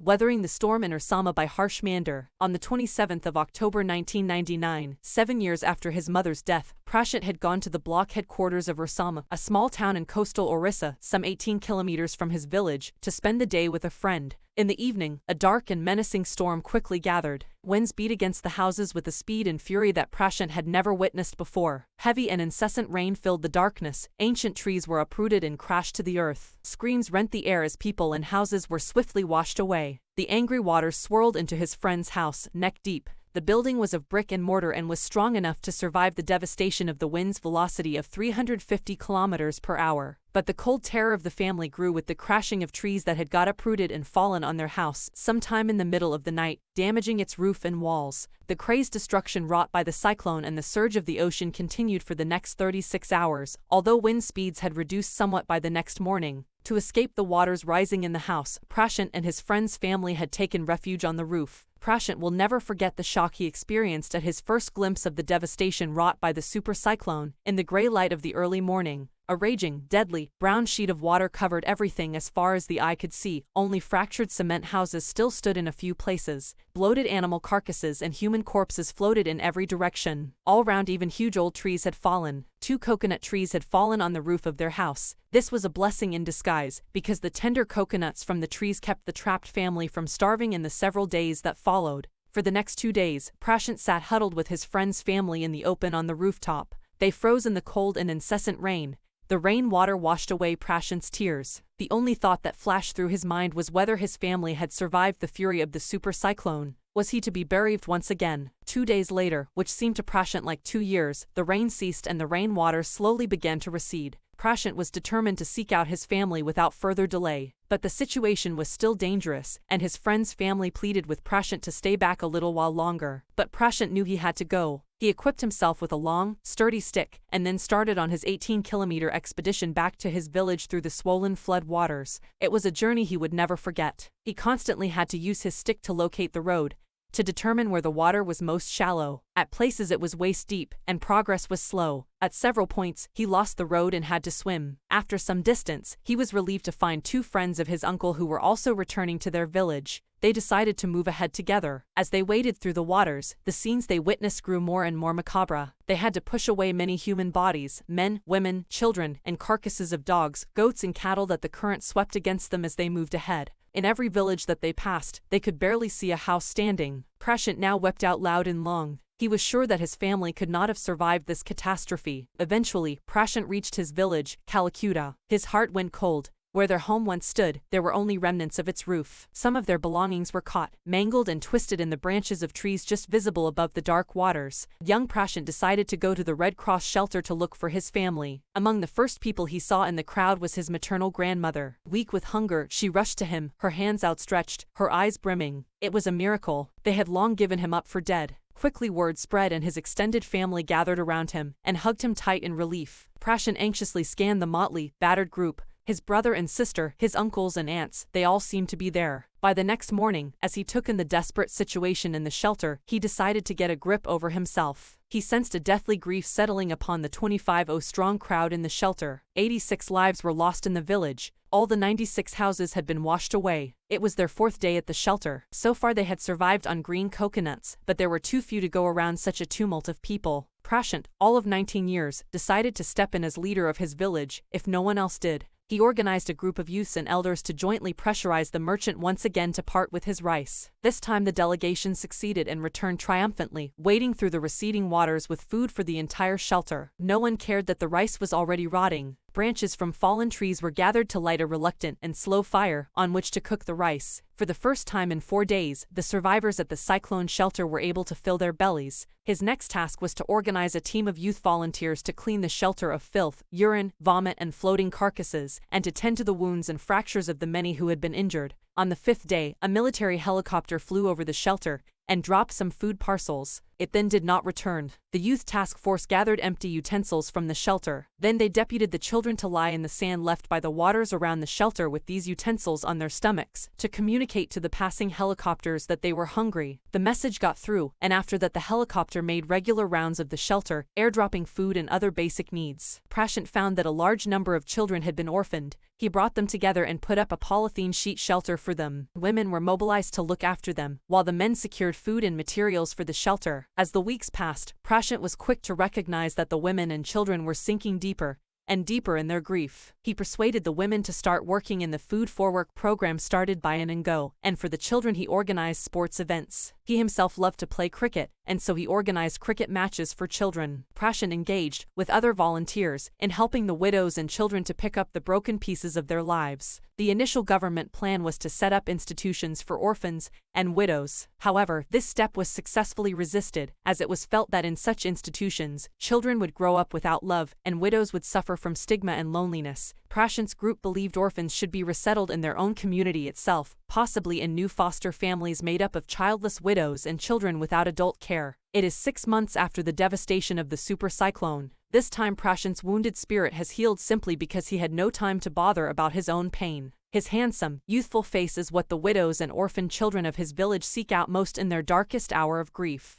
Weathering the Storm in Ersama by Harsh Mander. On the 27th of October 1999, 7 years after his mother's death, Prashant had gone to the block headquarters of Ersama, a small town in coastal Orissa, some 18 kilometers from his village, to spend the day with a friend. In the evening, a dark and menacing storm quickly gathered. Winds beat against the houses with a speed and fury that Prashant had never witnessed before. Heavy and incessant rain filled the darkness. Ancient trees were uprooted and crashed to the earth. Screams rent the air as people and houses were swiftly washed away. The angry waters swirled into his friend's house, neck deep. The building was of brick and mortar and was strong enough to survive the devastation of the wind's velocity of 350 kilometers per hour. But the cold terror of the family grew with the crashing of trees that had got uprooted and fallen on their house sometime in the middle of the night, damaging its roof and walls. The crazed destruction wrought by the cyclone and the surge of the ocean continued for the next 36 hours, although wind speeds had reduced somewhat by the next morning. To escape the waters rising in the house, Prashant and his friend's family had taken refuge on the roof. Prashant will never forget the shock he experienced at his first glimpse of the devastation wrought by the super cyclone. In the gray light of the early morning, a raging, deadly, brown sheet of water covered everything as far as the eye could see. Only fractured cement houses still stood in a few places. Bloated animal carcasses and human corpses floated in every direction. All round, even huge old trees had fallen. 2 coconut trees had fallen on the roof of their house. This was a blessing in disguise, because the tender coconuts from the trees kept the trapped family from starving in the several days that followed. For the next 2 days, Prashant sat huddled with his friend's family in the open on the rooftop. They froze in the cold and incessant rain. The rain water washed away Prashant's tears. The only thought that flashed through his mind was whether his family had survived the fury of the super cyclone. Was he to be bereaved once again? 2 days later, which seemed to Prashant like 2 years, the rain ceased and the rain water slowly began to recede. Prashant was determined to seek out his family without further delay. But the situation was still dangerous, and his friend's family pleaded with Prashant to stay back a little while longer. But Prashant knew he had to go. He equipped himself with a long, sturdy stick, and then started on his 18-kilometer expedition back to his village through the swollen flood waters. It was a journey he would never forget. He constantly had to use his stick to locate the road, to determine where the water was most shallow. At places it was waist-deep, and progress was slow. At several points, he lost the road and had to swim. After some distance, he was relieved to find 2 friends of his uncle who were also returning to their village. They decided to move ahead together. As they waded through the waters, the scenes they witnessed grew more and more macabre. They had to push away many human bodies, men, women, children, and carcasses of dogs, goats and cattle that the current swept against them as they moved ahead. In every village that they passed, they could barely see a house standing. Prashant now wept out loud and long. He was sure that his family could not have survived this catastrophe. Eventually, Prashant reached his village, Calacuta. His heart went cold. Where their home once stood, there were only remnants of its roof. Some of their belongings were caught, mangled and twisted in the branches of trees just visible above the dark waters. Young Prashant decided to go to the Red Cross shelter to look for his family. Among the first people he saw in the crowd was his maternal grandmother. Weak with hunger, she rushed to him, her hands outstretched, her eyes brimming. It was a miracle. They had long given him up for dead. Quickly word spread and his extended family gathered around him and hugged him tight in relief. Prashant anxiously scanned the motley, battered group. His brother and sister, his uncles and aunts, they all seemed to be there. By the next morning, as he took in the desperate situation in the shelter, he decided to get a grip over himself. He sensed a deathly grief settling upon the 25-strong crowd in the shelter. 86 lives were lost in the village. All the 96 houses had been washed away. It was their 4th day at the shelter. So far they had survived on green coconuts, but there were too few to go around such a tumult of people. Prashant, all of 19 years, decided to step in as leader of his village, if no one else did. He organized a group of youths and elders to jointly pressurize the merchant once again to part with his rice. This time the delegation succeeded and returned triumphantly, wading through the receding waters with food for the entire shelter. No one cared that the rice was already rotting. Branches from fallen trees were gathered to light a reluctant and slow fire on which to cook the rice. For the first time in 4 days, the survivors at the cyclone shelter were able to fill their bellies. His next task was to organize a team of youth volunteers to clean the shelter of filth, urine, vomit, and floating carcasses, and to tend to the wounds and fractures of the many who had been injured. On the 5th day, a military helicopter flew over the shelter and dropped some food parcels. It then did not return. The youth task force gathered empty utensils from the shelter. Then they deputed the children to lie in the sand left by the waters around the shelter with these utensils on their stomachs, to communicate to the passing helicopters that they were hungry. The message got through, and after that the helicopter made regular rounds of the shelter, airdropping food and other basic needs. Prashant found that a large number of children had been orphaned. He brought them together and put up a polythene sheet shelter for them. Women were mobilized to look after them, while the men secured food and materials for the shelter. As the weeks passed, Prashant was quick to recognize that the women and children were sinking deeper and deeper in their grief. He persuaded the women to start working in the Food for Work program started by An and Go, and for the children he organized sports events. He himself loved to play cricket, and so he organized cricket matches for children. Prashant engaged, with other volunteers, in helping the widows and children to pick up the broken pieces of their lives. The initial government plan was to set up institutions for orphans and widows. However, this step was successfully resisted, as it was felt that in such institutions, children would grow up without love, and widows would suffer from stigma and loneliness. Prashant's group believed orphans should be resettled in their own community itself, possibly in new foster families made up of childless widows and children without adult care. It is 6 months after the devastation of the super cyclone. This time Prashant's wounded spirit has healed simply because he had no time to bother about his own pain. His handsome, youthful face is what the widows and orphaned children of his village seek out most in their darkest hour of grief.